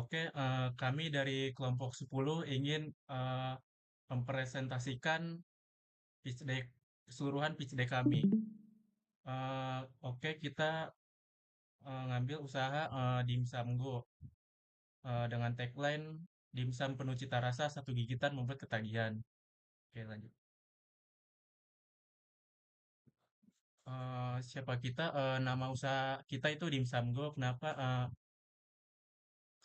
Oke, kami dari kelompok 10 ingin mempresentasikan pitch deck, keseluruhan pitch deck kami. Oke, kita ngambil usaha Dimsum Go dengan tagline dimsum penuh cita rasa, satu gigitan membuat ketagihan. Oke, lanjut. Siapa kita? Nama usaha kita itu Dimsum Go. Kenapa?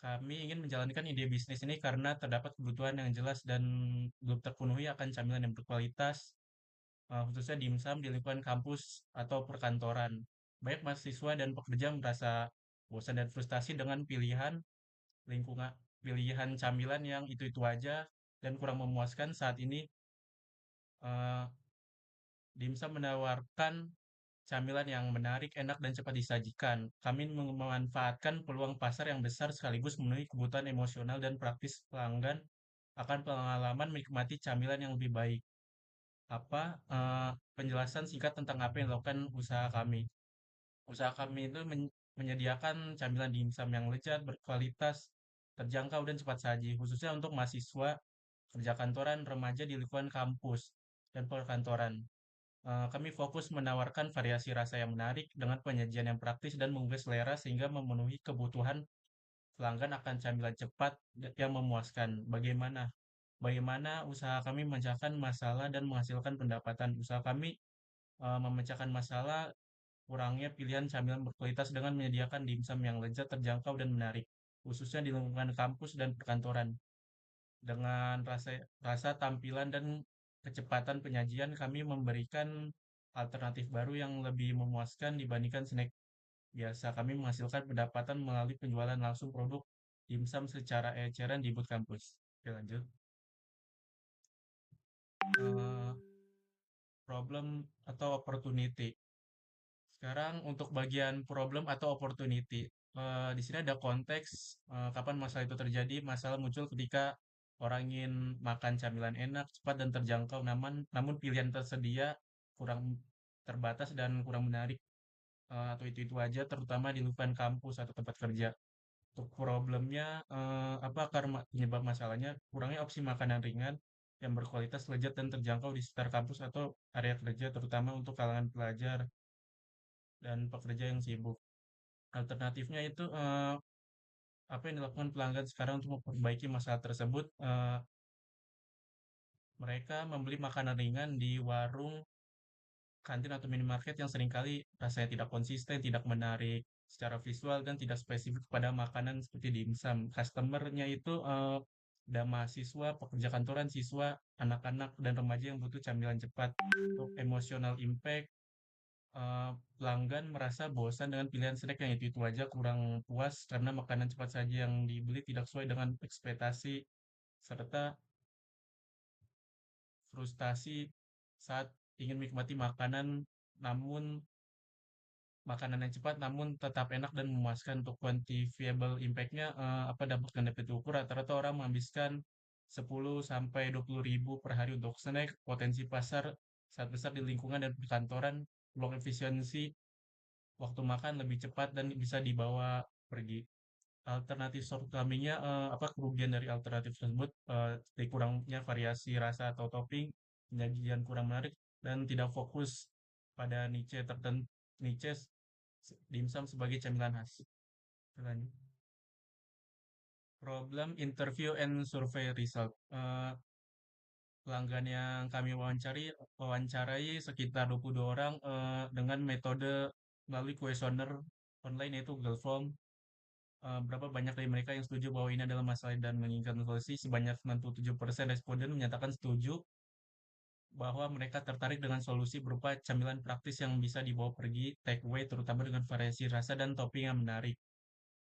Kami ingin menjalankan ide bisnis ini karena terdapat kebutuhan yang jelas dan belum terpenuhi akan camilan yang berkualitas, khususnya dimsum di lingkungan kampus atau perkantoran. Banyak mahasiswa dan pekerja merasa bosan dan frustasi dengan pilihan camilan yang itu-itu aja dan kurang memuaskan. Saat ini, eh, dimsum menawarkan camilan yang menarik, enak, dan cepat disajikan. Kami memanfaatkan peluang pasar yang besar sekaligus memenuhi kebutuhan emosional dan praktis pelanggan akan pengalaman menikmati camilan yang lebih baik. Penjelasan singkat tentang apa yang dilakukan usaha kami. Usaha kami itu menyediakan camilan dimsum yang lezat, berkualitas, terjangkau, dan cepat saji, khususnya untuk mahasiswa, kerja kantoran, remaja di lingkungan kampus, dan perkantoran. Kami fokus menawarkan variasi rasa yang menarik dengan penyajian yang praktis dan menggugah selera sehingga memenuhi kebutuhan pelanggan akan camilan cepat yang memuaskan. Bagaimana usaha kami memecahkan masalah dan menghasilkan pendapatan? Usaha kami memecahkan masalah kurangnya pilihan camilan berkualitas dengan menyediakan dimsum yang lezat, terjangkau, dan menarik, khususnya di lingkungan kampus dan perkantoran. Dengan rasa tampilan dan kecepatan penyajian, kami memberikan alternatif baru yang lebih memuaskan dibandingkan snack biasa. Kami menghasilkan pendapatan melalui penjualan langsung produk dimsum secara eceran di booth kampus. Oke, lanjut. Eh, Problem atau opportunity. Sekarang untuk bagian problem atau opportunity. Di sini ada konteks kapan masalah itu terjadi. Masalah muncul ketika orang ingin makan camilan enak, cepat dan terjangkau, namun pilihan tersedia kurang terbatas dan kurang menarik, atau itu aja, terutama di lingkungan kampus atau tempat kerja. Untuk problemnya, apa akar penyebab masalahnya? Kurangnya opsi makanan ringan yang berkualitas, lezat, dan terjangkau di sekitar kampus atau area kerja, terutama untuk kalangan pelajar dan pekerja yang sibuk. Alternatifnya itu apa yang dilakukan pelanggan sekarang untuk memperbaiki masalah tersebut, mereka membeli makanan ringan di warung, kantin atau minimarket yang seringkali rasanya tidak konsisten, tidak menarik secara visual dan tidak spesifik pada makanan seperti dimsum. Customer-nya itu ada mahasiswa, pekerja kantoran, siswa, anak-anak dan remaja yang butuh camilan cepat. Untuk emotional impact, pelanggan merasa bosan dengan pilihan snack yang itu-itu aja, kurang puas karena makanan cepat saji yang dibeli tidak sesuai dengan ekspektasi, serta frustasi saat ingin menikmati namun makanan yang cepat namun tetap enak dan memuaskan. Untuk quantifiable impact-nya, apa dampak yang dapat diukur? Rata-rata orang menghabiskan 10 sampai 20 ribu per hari untuk snack. Potensi pasar saat besar di lingkungan dan perkantoran, peluang efisiensi waktu makan lebih cepat dan bisa dibawa pergi. Alternatif shortcoming-nya, apa kerugian dari alternatif tersebut? Seperti kurangnya variasi rasa atau topping, penyajian kurang menarik, dan tidak fokus pada niche dimsum sebagai camilan khas. Lanjut. Problem interview and survey result. Pelanggan yang kami wawancarai sekitar 22 orang dengan metode melalui kuesioner online yaitu Google Form. Berapa banyak dari mereka yang setuju bahwa ini adalah masalah dan menginginkan solusi? Sebanyak 97% responden menyatakan setuju bahwa mereka tertarik dengan solusi berupa camilan praktis yang bisa dibawa pergi take away, terutama dengan variasi rasa dan topping yang menarik.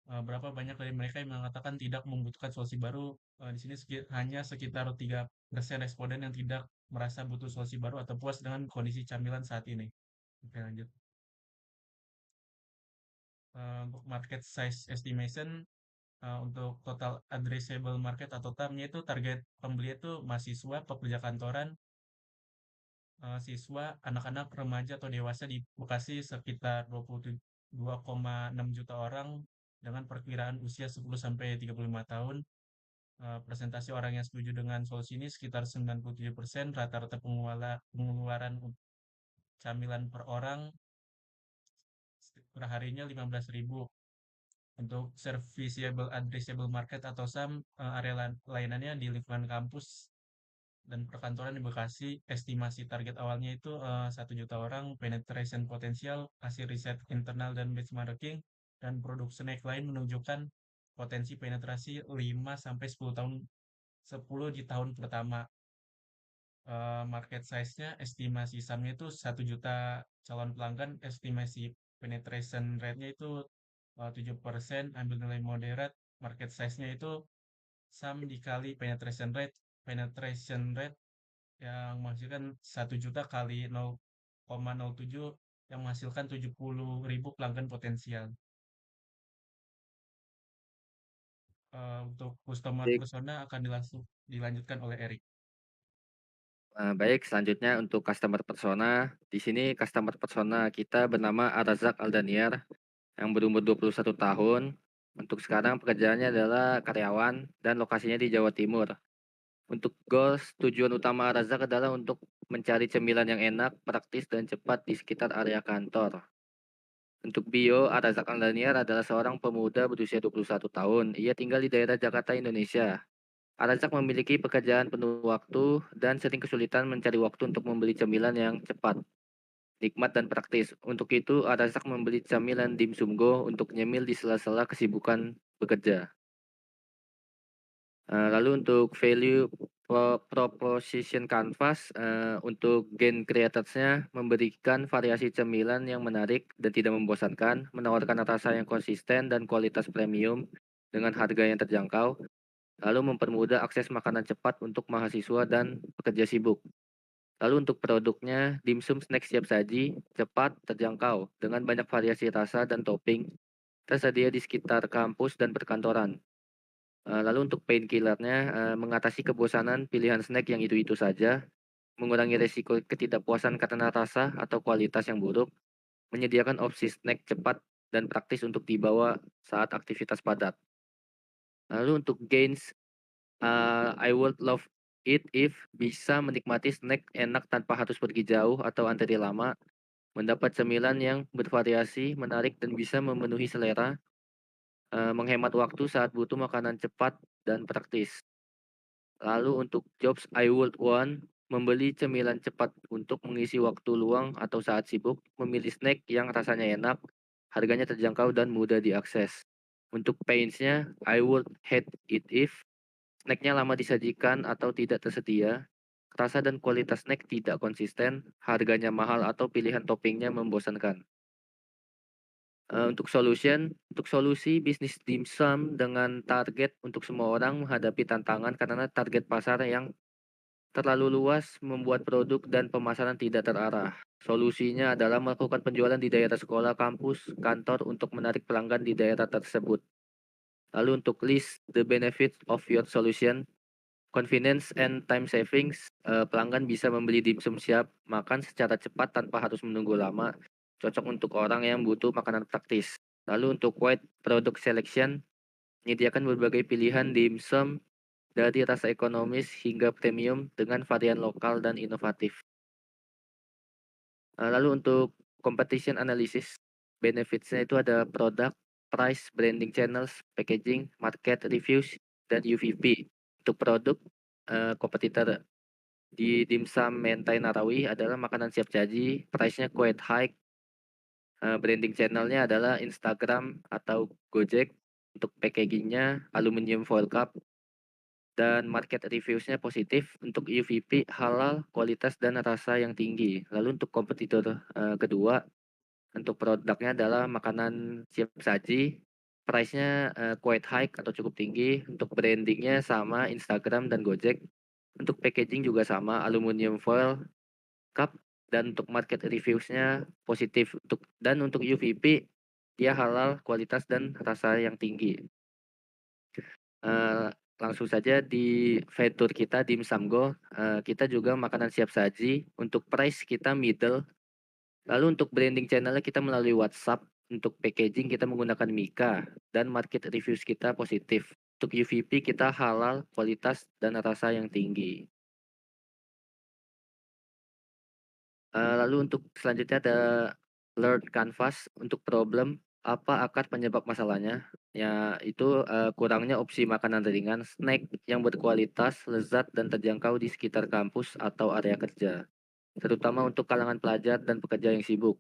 Berapa banyak dari mereka yang mengatakan tidak membutuhkan solusi baru? Di sini hanya sekitar 3% responden yang tidak merasa butuh solusi baru atau puas dengan kondisi camilan saat ini. Oke, lanjut. Untuk market size estimation, untuk total addressable market atau TAM-nya itu target pembeli itu mahasiswa, pekerja kantoran, siswa, anak-anak, remaja atau dewasa di Bekasi sekitar 22,6 juta orang dengan perkiraan usia 10 sampai 35 tahun. Presentasi orang yang setuju dengan solusi ini sekitar 97%, rata-rata pengeluaran camilan per orang perharinya 15.000. Untuk serviceable addressable market atau SAM, area layanannya di lingkungan kampus dan perkantoran di Bekasi, estimasi target awalnya itu 1 juta orang, penetration potensial, hasil riset internal dan benchmarking, dan produk snack lain menunjukkan potensi penetrasi 5 sampai 10 tahun 10 di tahun pertama. Market size-nya, estimasi SAM-nya itu 1 juta calon pelanggan, estimasi penetration rate-nya itu 7%, ambil nilai moderat, market size-nya itu SAM dikali penetration rate yang menghasilkan 1 juta kali 0,07 yang menghasilkan 70.000 pelanggan potensial. Untuk customer Baik, persona akan dilanjutkan oleh Erik. baik selanjutnya untuk customer persona. Di sini customer persona kita bernama Arazak Aldaniar yang berumur 21 tahun. Untuk sekarang pekerjaannya adalah karyawan dan lokasinya di Jawa Timur. Untuk goals, tujuan utama Arazak adalah untuk mencari cemilan yang enak, praktis, dan cepat di sekitar area kantor. Untuk bio, Arazak Aldaniar adalah seorang pemuda berusia 21 tahun. Ia tinggal di daerah Jakarta, Indonesia. Arazak memiliki pekerjaan penuh waktu dan sering kesulitan mencari waktu untuk membeli cemilan yang cepat, nikmat, dan praktis. Untuk itu, Arazak membeli camilan dimsum go untuk nyemil di sela-sela kesibukan bekerja. Lalu untuk value proposition Canvas, untuk gain creators-nya memberikan variasi cemilan yang menarik dan tidak membosankan, menawarkan rasa yang konsisten dan kualitas premium dengan harga yang terjangkau, lalu mempermudah akses makanan cepat untuk mahasiswa dan pekerja sibuk. Lalu untuk produknya, dimsum snack siap saji, cepat, terjangkau, dengan banyak variasi rasa dan topping, tersedia di sekitar kampus dan perkantoran. Lalu untuk painkiller-nya, mengatasi kebosanan pilihan snack yang itu-itu saja, mengurangi resiko ketidakpuasan karena rasa atau kualitas yang buruk, menyediakan opsi snack cepat dan praktis untuk dibawa saat aktivitas padat. Lalu untuk gains, I would love it if bisa menikmati snack enak tanpa harus pergi jauh atau antri lama, mendapat cemilan yang bervariasi, menarik dan bisa memenuhi selera, menghemat waktu saat butuh makanan cepat dan praktis. Lalu untuk jobs I would want, membeli cemilan cepat untuk mengisi waktu luang atau saat sibuk, memilih snack yang rasanya enak, harganya terjangkau dan mudah diakses. Untuk pains-nya, I would hate it if snacknya lama disajikan atau tidak tersedia, rasa dan kualitas snack tidak konsisten, harganya mahal atau pilihan toppingnya membosankan. Untuk solusi bisnis dimsum dengan target untuk semua orang menghadapi tantangan karena target pasar yang terlalu luas membuat produk dan pemasaran tidak terarah. Solusinya adalah melakukan penjualan di daerah sekolah, kampus, kantor untuk menarik pelanggan di daerah tersebut. Lalu untuk list the benefits of your solution, convenience and time savings, pelanggan bisa membeli dimsum siap makan secara cepat tanpa harus menunggu lama, cocok untuk orang yang butuh makanan praktis. Lalu untuk wide product selection, menyediakan berbagai pilihan dimsum dari rasa ekonomis hingga premium dengan varian lokal dan inovatif. Lalu untuk competition analysis, benefits-nya itu ada produk, price, branding channels, packaging, market reviews, dan UVP. Untuk produk, kompetitor di dimsum mentai narawi adalah makanan siap saji, price-nya quite high, branding channel-nya adalah Instagram atau Gojek, untuk packaging-nya aluminium foil cup, dan market reviews-nya positif. Untuk UVP halal, kualitas dan rasa yang tinggi. Lalu untuk kompetitor kedua, untuk produknya adalah makanan siap saji, price-nya quite high atau cukup tinggi. Untuk brandingnya sama Instagram dan Gojek. Untuk packaging juga sama aluminium foil cup, dan untuk market reviews-nya positif. Untuk UVP dia halal, kualitas dan rasa yang tinggi. Langsung saja di fitur kita Dimsumgo, kita juga makanan siap saji, untuk price kita middle, lalu untuk branding channel-nya kita melalui WhatsApp, Untuk packaging kita menggunakan Mika dan market reviews kita positif. Untuk UVP kita halal, kualitas, dan rasa yang tinggi. Lalu untuk selanjutnya ada learn canvas untuk problem, apa akar penyebab masalahnya? Ya itu, kurangnya opsi makanan ringan, snack yang berkualitas, lezat, dan terjangkau di sekitar kampus atau area kerja, terutama untuk kalangan pelajar dan pekerja yang sibuk.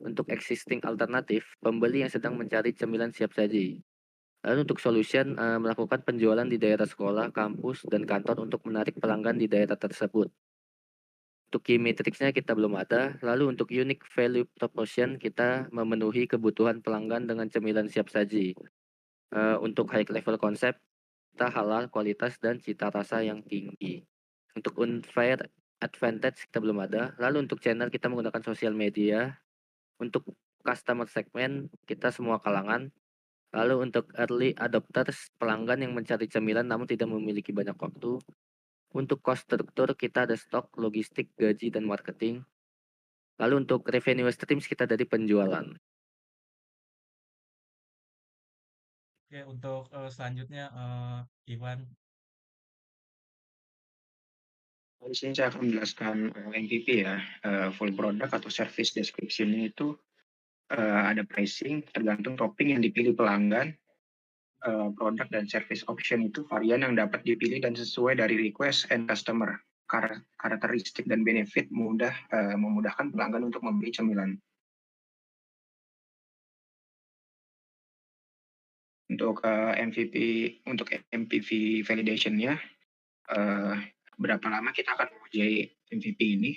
Untuk existing alternatif, pembeli yang sedang mencari cemilan siap saji. Lalu untuk solution, melakukan penjualan di daerah sekolah, kampus, dan kantor untuk menarik pelanggan di daerah tersebut. Untuk key matrix-nya kita belum ada, lalu untuk unique value proposition kita memenuhi kebutuhan pelanggan dengan cemilan siap saji. Untuk high level konsep, kita halal, kualitas, dan cita rasa yang tinggi. Untuk unfair advantage kita belum ada, lalu untuk channel kita menggunakan sosial media, untuk customer segment kita semua kalangan, lalu untuk early adopters pelanggan yang mencari cemilan namun tidak memiliki banyak waktu, untuk cost struktur kita ada stok, logistik, gaji, dan marketing. Lalu untuk revenue streams kita dari penjualan. Oke, untuk selanjutnya Iwan. Di sini saya akan menjelaskan MVP ya, full product atau service description-nya itu ada pricing tergantung topping yang dipilih pelanggan, produk dan service option itu varian yang dapat dipilih dan sesuai dari request and customer. Karakteristik dan benefit memudahkan pelanggan untuk membeli cemilan. Untuk MPV validation-nya, berapa lama kita akan menguji MVP ini?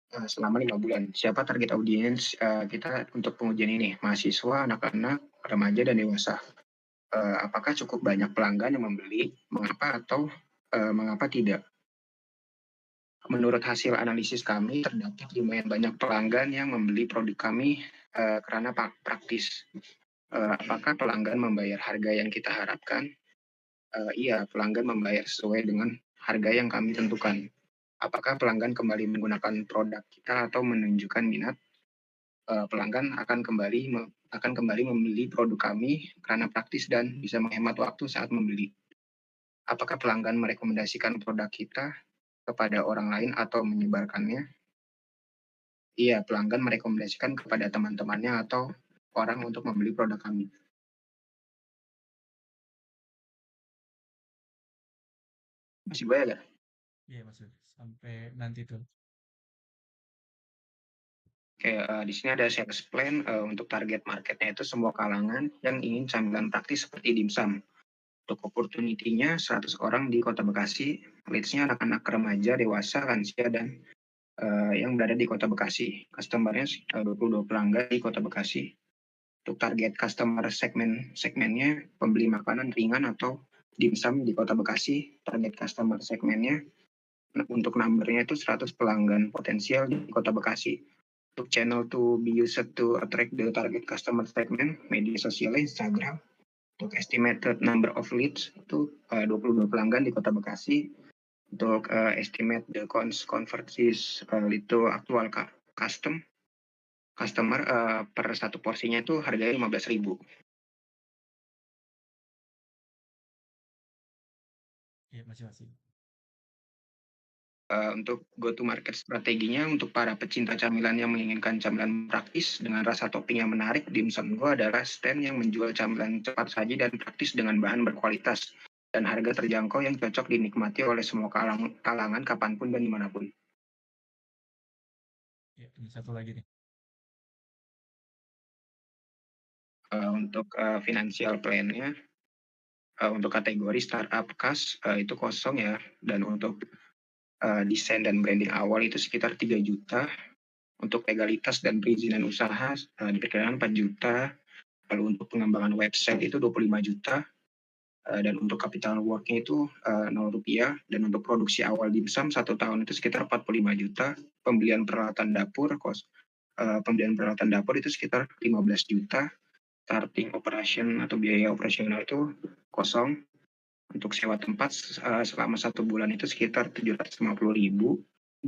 Selama 5 bulan. Siapa target audiens kita untuk pengujian ini? Mahasiswa, anak-anak, remaja, dan dewasa. Apakah cukup banyak pelanggan yang membeli? Mengapa atau mengapa tidak? Menurut hasil analisis kami, terdapat lumayan banyak pelanggan yang membeli produk kami karena praktis. Apakah pelanggan membayar harga yang kita harapkan? Iya, pelanggan membayar sesuai dengan harga yang kami tentukan. Apakah pelanggan kembali menggunakan produk kita atau menunjukkan minat? Pelanggan akan kembali membeli produk kami karena praktis dan bisa menghemat waktu saat membeli. Apakah pelanggan merekomendasikan produk kita kepada orang lain atau menyebarkannya? Iya, pelanggan merekomendasikan kepada teman-temannya atau orang untuk membeli produk kami. Masih banyak ya? Iya, maksud sampai nanti tuh. Oke, di sini ada sales plan untuk target marketnya itu semua kalangan yang ingin camilan praktis seperti dimsum. Untuk opportunity-nya 100 orang di Kota Bekasi, leads-nya anak-anak remaja, dewasa, lansia, dan yang berada di Kota Bekasi. Customer-nya 22 pelanggan di Kota Bekasi. Untuk target customer segmennya pembeli makanan ringan atau dimsum di Kota Bekasi. Target customer segmennya untuk number-nya itu 100 pelanggan potensial di Kota Bekasi. Untuk channel to be used to attract the target customer segment, media sosial Instagram. Untuk estimated number of leads itu 22 pelanggan di Kota Bekasi. Untuk estimate the conversions lead to actual customer per satu porsinya itu harganya 15.000. Iya, masih. Untuk go to market strateginya untuk para pecinta camilan yang menginginkan camilan praktis dengan rasa topping yang menarik, Dimsum Go adalah stand yang menjual camilan cepat saji dan praktis dengan bahan berkualitas dan harga terjangkau yang cocok dinikmati oleh semua kalangan kapanpun dan dimanapun. Iya, ini satu lagi nih. Untuk financial plan-nya, untuk kategori startup cash itu kosong ya, dan untuk desain dan branding awal itu sekitar 3 juta. Untuk legalitas dan perizinan usaha diperkirakan 4 juta. Lalu untuk pengembangan website itu 25 juta. Dan untuk capital work-nya itu 0 rupiah. Dan untuk produksi awal dimsum 1 tahun itu sekitar 45 juta. Pembelian peralatan dapur itu sekitar 15 juta. Starting operation atau biaya operasional itu kosong. Untuk sewa tempat selama 1 bulan itu sekitar 750.000.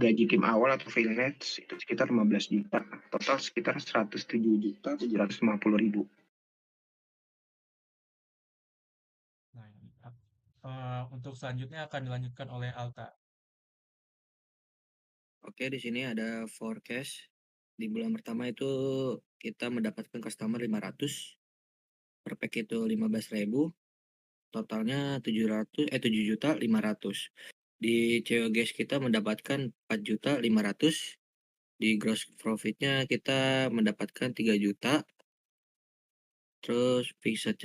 gaji tim awal atau freelance itu sekitar 15 juta. Total sekitar 107.750.000. Nah, ini, untuk selanjutnya akan dilanjutkan oleh Alta. Oke, di sini ada forecast. Di bulan pertama itu kita mendapatkan customer 500, per pack itu 15.000, totalnya 7.500.000. Di COGS kita mendapatkan 4.500.000, di gross profitnya kita mendapatkan 3 juta. Terus fixed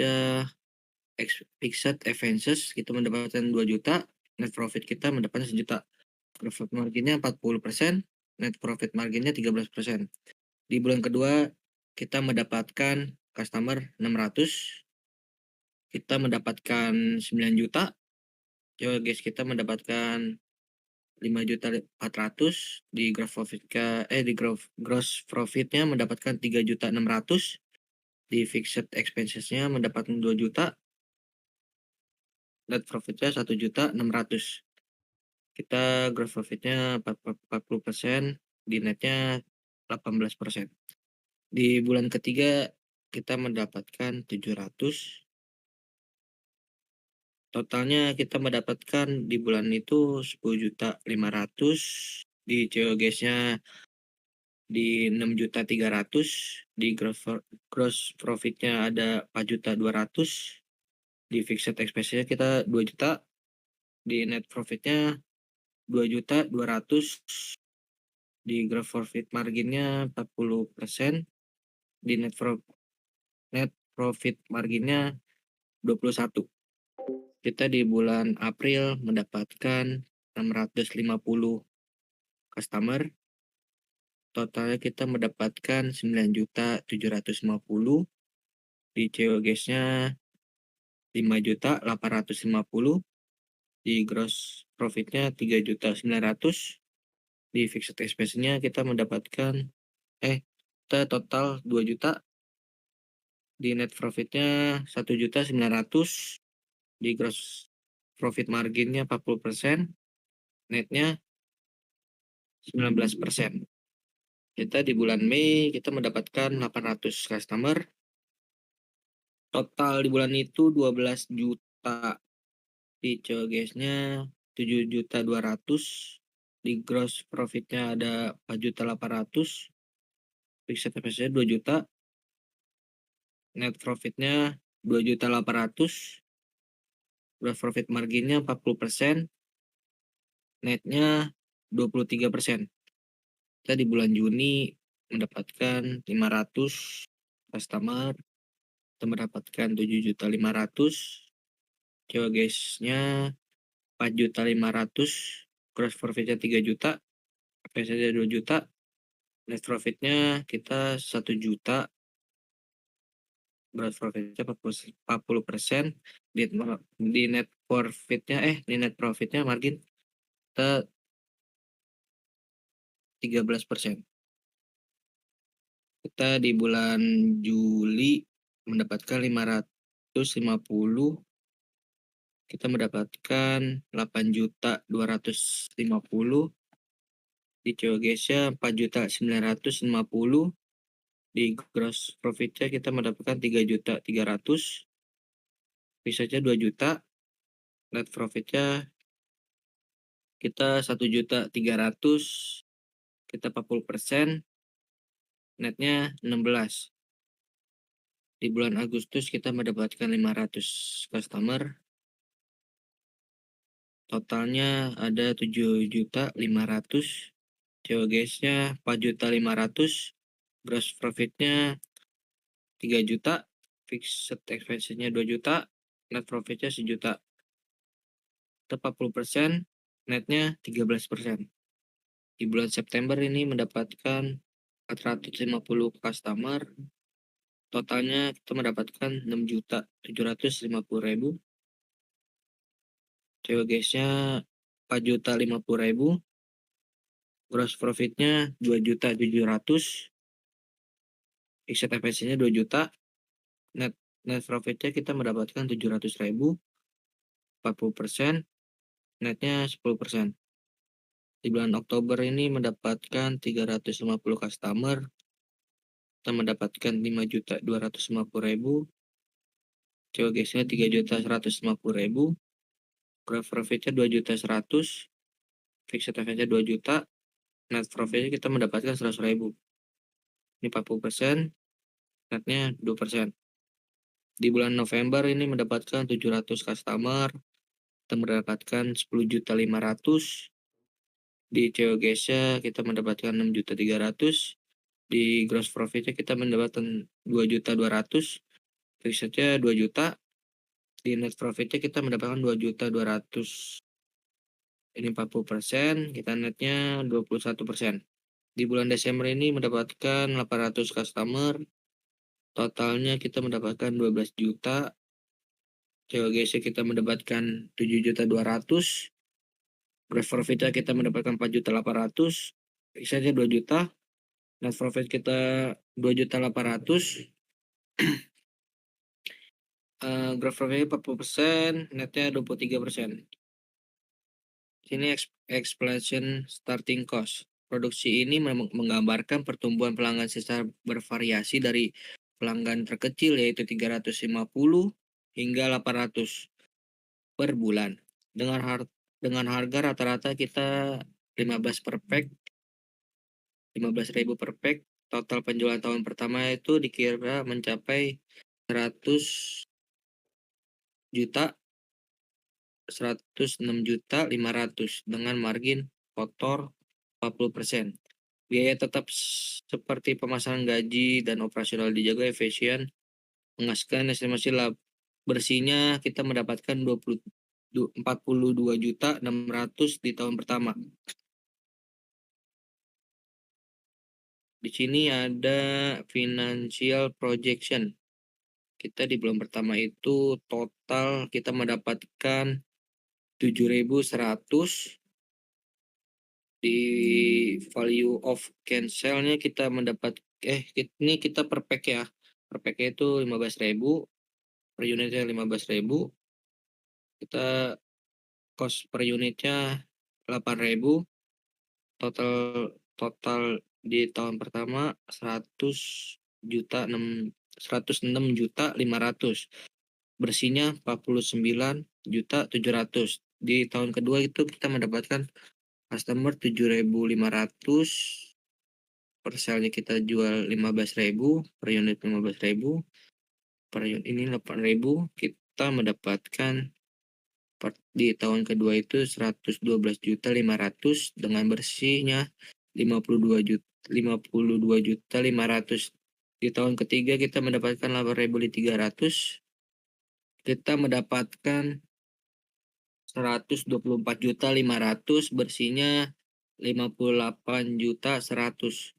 expenses kita mendapatkan 2 juta, net profit kita mendapatkan 1 juta. Profit marginnya 40%, net profit marginnya 13%. Di bulan kedua kita mendapatkan customer 600, kita mendapatkan 9 juta, COGS kita mendapatkan 5.400.000, di gross profitnya mendapatkan 3.600.000, di fixed expensesnya mendapatkan 2 juta, net profitnya 1.600.000. Kita gross profitnya 40%, di netnya 18%. Di bulan ketiga kita mendapatkan 700. Totalnya kita mendapatkan di bulan itu 10.500.000, di COGS-nya di 6.300.000, di gross profitnya ada 4.200.000, di fixed expense-nya kita 2 juta, di net profitnya 2.200.000, di gross profit marginnya 40%, di net profit marginnya 21%. Kita di bulan April mendapatkan 650 customer. Totalnya kita mendapatkan 9.750.000, di COGS-nya 5.850.000, di gross profitnya 3.900.000, di fixed expense-nya kita mendapatkan kita total 2 juta, di net profitnya 1.900.000, di gross profit marginnya 40%, netnya 19%. Kita di bulan Mei kita mendapatkan 800 customer. Total di bulan itu 12 juta, di COGS-nya 7.200.000, di gross profitnya ada 4.800.000, fixed expense-nya 2 juta, net profitnya 2.800.000, gross profit marginnya 40%, netnya 23%. Kita di bulan Juni mendapatkan 500 customer, kita mendapatkan 7.500.000, COGS-nya 4.500.000, gross profitnya 3 juta, expense-nya 2 juta, net profitnya kita 1 juta, gross profitnya 40%, di net profitnya margin kita 13%. Kita di bulan Juli mendapatkan 550, kita mendapatkan 8.250.000, di COGS-nya 4.950.000, di gross profitnya kita mendapatkan 3.300.000, fixed-nya 2 juta, net profitnya kita 1.300.000, kita 40%, netnya 16. Di bulan Agustus kita mendapatkan 500 customer. Totalnya ada 7.500.000, COGS-nya 4.500.000, gross profitnya 3 juta, fixed expense-nya 2 juta, net profitnya 1 juta. Kita 40%, netnya 13%. Di bulan September ini mendapatkan 450 customer. Totalnya kita mendapatkan 6.750.000, COGS-nya 4.050.000, gross profitnya 2.700.000, fixed expense-nya 2 juta, net profitnya kita mendapatkan 700.000, 40%, netnya 10%. Di bulan Oktober ini mendapatkan 350 customer. Kita mendapatkan 5.250.000. COGS-nya 3.150.000. Gross profit-nya 2.100.000. Fixed expense-nya 2 juta. Net profit-nya kita mendapatkan 100.000. Ini 40%, netnya 2%. Di bulan November ini mendapatkan 700 customer. Kita mendapatkan 10.500.000. Di COGS-nya kita mendapatkan 6.300.000. Di gross profit-nya kita mendapatkan 2.200.000. Fixed-nya 2 juta. Di net profit-nya kita mendapatkan 2.200.000. Ini 40%, kita netnya 21%. Di bulan Desember ini mendapatkan 800 customer. Totalnya kita mendapatkan 12 juta. COGS kita mendapatkan 7.200.000. Gross profit kita mendapatkan 4.800.000. Fixednya 2 juta. Net profit kita 2.800.000. Gross profit 40%, netnya 23%. Sini explanation starting cost. Produksi ini menggambarkan pertumbuhan pelanggan secara bervariasi dari pelanggan terkecil yaitu 350 hingga 800 per bulan. Dengan harga rata-rata kita 15 per pack, 15.000 per pack. Total penjualan tahun pertama itu dikira mencapai 106 juta 500 dengan margin kotor 40%. Biaya tetap seperti pemasangan gaji dan operasional dijaga efisien. Menghasilkan estimasi laba bersihnya kita mendapatkan 42.600.000 di tahun pertama. Di sini ada financial projection. Kita di bulan pertama itu total kita mendapatkan 7.100. Di value of cancel-nya kita mendapat ini kita per pack ya. Per pack itu 15.000, per unitnya 15.000. Kita cost per unitnya 8.000. Total di tahun pertama 106.500.000. Bersihnya 49.700.000. Di tahun kedua itu kita mendapatkan customer 7.500. Per selnya kita jual 15.000, per unit 15.000. Per unit ini 8.000. Kita mendapatkan di tahun kedua itu 112.500 dengan bersihnya 52.500. Di tahun ketiga kita mendapatkan 8.300. Kita mendapatkan 124.500, bersihnya 58.100.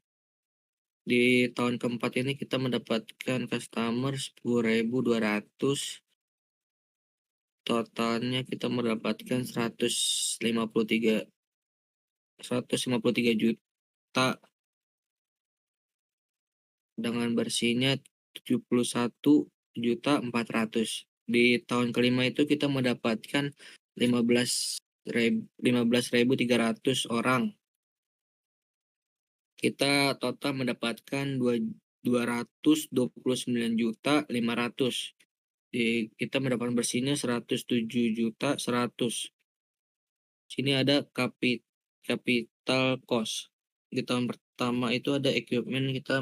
Di tahun keempat ini kita mendapatkan customer 10.200. Totalnya kita mendapatkan 153 juta dengan bersihnya 71.400. Di tahun kelima itu kita mendapatkan 15.300 orang. Kita total mendapatkan 229.500. Kita mendapatkan bersihnya 107.100. Sini ada capital cost. Di tahun pertama itu ada equipment kita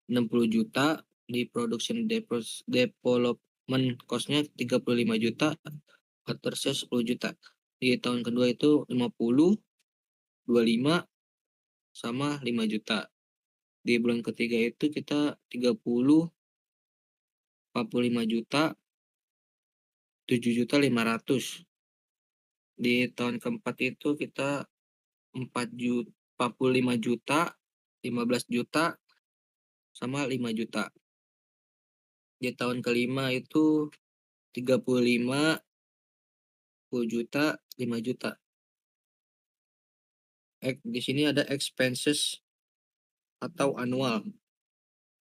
60 juta. Di production development cost-nya 35 juta. After 10 juta. Di tahun kedua itu 50, 25, sama 5 juta. Di bulan ketiga itu kita 30, 45 juta, 7.500.000. Di tahun keempat itu kita 45 juta, 15 juta, sama 5 juta. Di tahun kelima itu 35, 10 juta, 5 juta. Di sini ada expenses atau annual.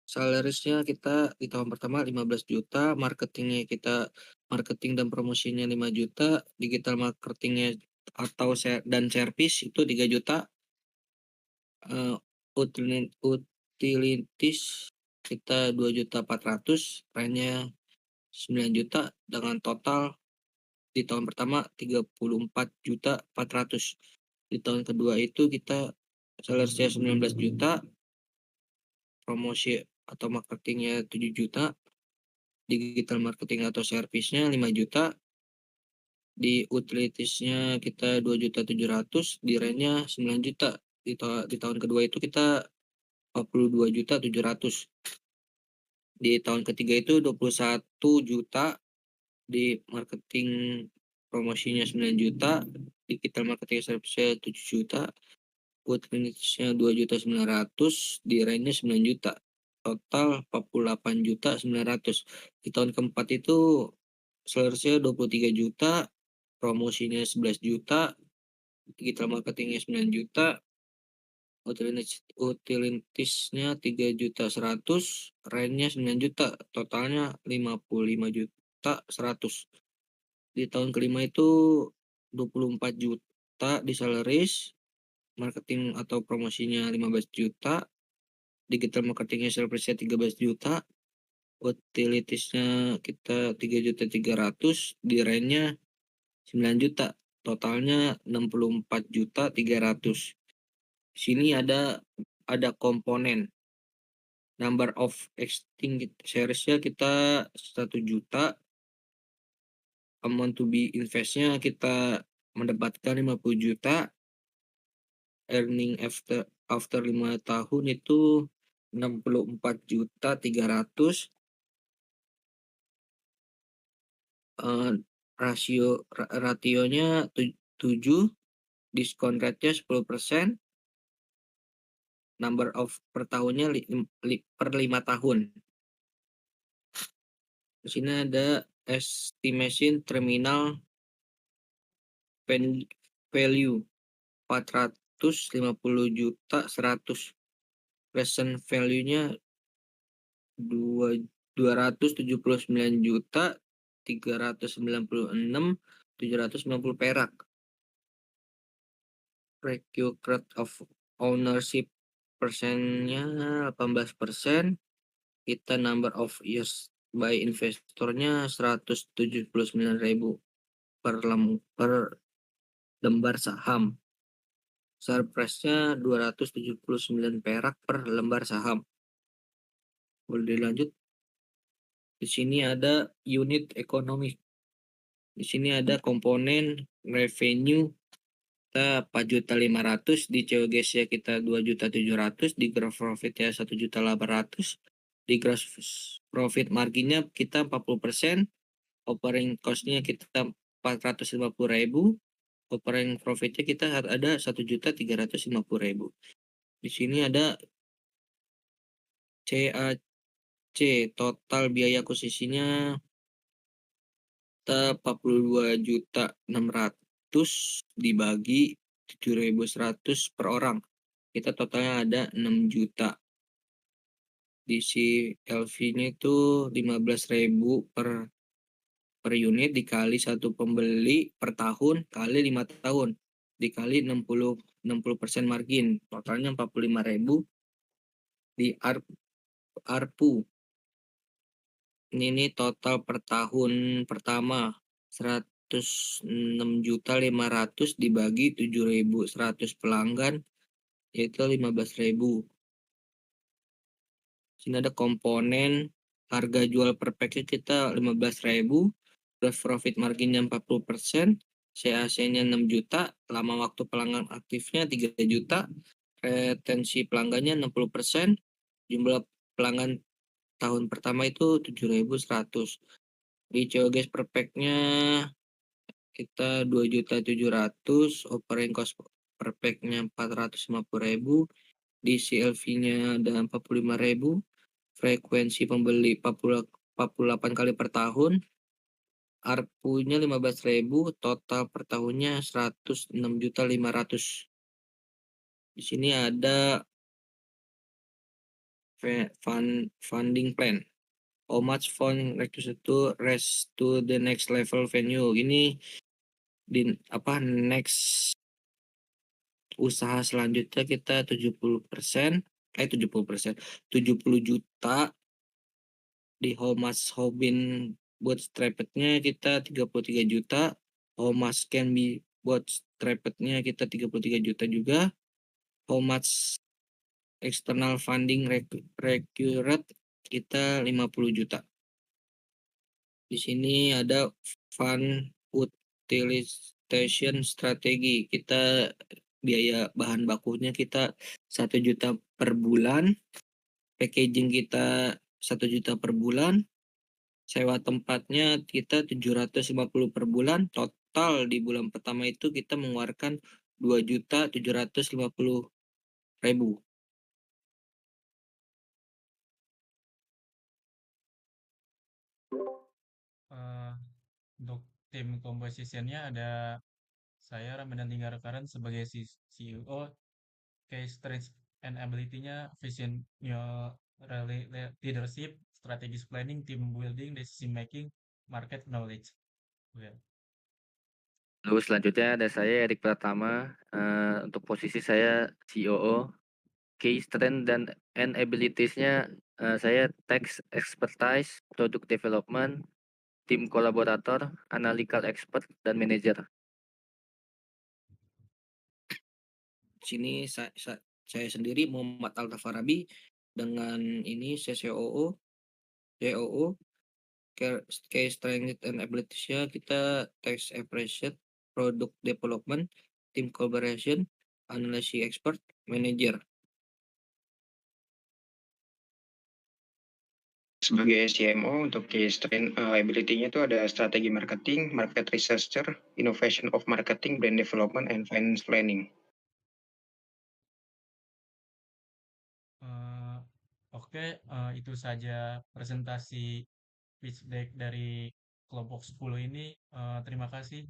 Salarisnya kita di tahun pertama 15 juta, marketing dan promosinya 5 juta, digital marketingnya atau dan servis itu 3 juta. Utilities kita 2.400.000, rentnya 9 juta, dengan total di tahun pertama 34.400.000. Di tahun kedua itu kita salesnya 19 juta, promosi atau marketingnya 7 juta, digital marketing atau servisnya 5 juta, di utilitiesnya kita 2.700.000, di rentnya 9 juta. Di tahun kedua itu kita 42.700.000. Di tahun ketiga itu 21 juta, di marketing promosinya 9 juta, digital marketing service-nya 7 juta, utilitiesnya 2.900.000, di rentnya 9 juta. Total 48.900.000. Di tahun keempat itu salesnya 23 juta, promosinya 11 juta, digital marketingnya 9 juta, utilitiesnya 3.100.000, rentnya 9 juta, totalnya 55.100.000. Di tahun kelima itu 24 juta di salaries, marketing atau promosinya 15 juta, digital marketingnya service-nya 13 juta, utilitiesnya kita 3.300.000, di rentnya 9 juta, totalnya 64.300.000. Sini ada komponen number of existing shares-nya kita 1 juta, amount to be invest-nya kita mendapatkan 50 juta, earning after 5 tahun itu 64.300.000, rasionya 7, diskon rate-nya 10%, number of per tahunnya per 5 tahun. Di sini ada estimation terminal value 450.100, present value-nya 279.396.790 perak. Record of ownership persennya 18%. Kita number of years by investornya 179.000 per lembar saham. Surprise-nya 279 perak per lembar saham. Boleh dilanjut. Di sini ada unit ekonomi. Di sini ada komponen revenue kita 4.500.000, di COGS-nya kita 2.700.000, di gross profit-nya 1.800.000, di gross profit marginnya kita 40%, operating cost-nya kita 450.000, operating profit-nya kita ada 1.350.000. Di sini ada CAC, total biaya akuisisinya kita 42.600.000 dibagi 7.100 per orang. Kita totalnya ada 6 juta. Di LV-nya itu 15.000 per unit dikali satu pembeli per tahun kali 5 tahun dikali 60% margin, totalnya 45.000 di ARPU. Ini total per tahun pertama 106.500.000 dibagi 7.100 pelanggan, yaitu 15.000. Sini ada komponen harga jual per package kita 15.000, gross profit marginnya 40%, CAC-nya 6 juta, lama waktu pelanggan aktifnya 3 juta, retensi pelanggannya 60%, jumlah pelanggan tahun pertama itu 7.100. Di COGS per pack-nya kita 2.700.000, operating cost per pack-nya 450.000, di CLV-nya ada 45.000, frekuensi pembeli 48 kali per tahun, ARPU-nya 15.000, total per tahunnya 106.500. Di sini ada funding plan. How much fund requested to raise to the next level venue. Ini di next usaha selanjutnya kita 70%, 70 juta. Di How Much Hobin buat strapetnya kita 33 juta. How Much Can Be buat strapetnya kita 33 juta juga. How Much External Funding Recurrent kita 50 juta. Di sini ada Fund Utilization Strategi. Kita biaya bahan bakunya kita 1 juta per bulan. Packaging kita 1 juta per bulan. Sewa tempatnya kita 750 per bulan. Total di bulan pertama itu kita mengeluarkan 2.750.000. Untuk tim compositionnya ada saya Ramadan Tinggarekaran sebagai CEO. Case strength and ability-nya vision leadership, strategic planning, team building, decision making, market knowledge. Ya. Lalu selanjutnya ada saya Erik Pratama. Untuk posisi saya COO. Key strength dan abilities-nya saya tax expertise, product development, tim kolaborator, analytical expert, dan manager. Di sini saya sendiri Muhammad Altafarabi dengan ini COO. Case strength and abilities-nya kita tax appreciate, product development, team collaboration, analysis expert, manager. Sebagai CMO untuk key strength ability-nya itu ada strategi marketing, market researcher, innovation of marketing, brand development, and finance planning. Oke, itu saja presentasi pitch deck dari kelompok 10 ini. Terima kasih.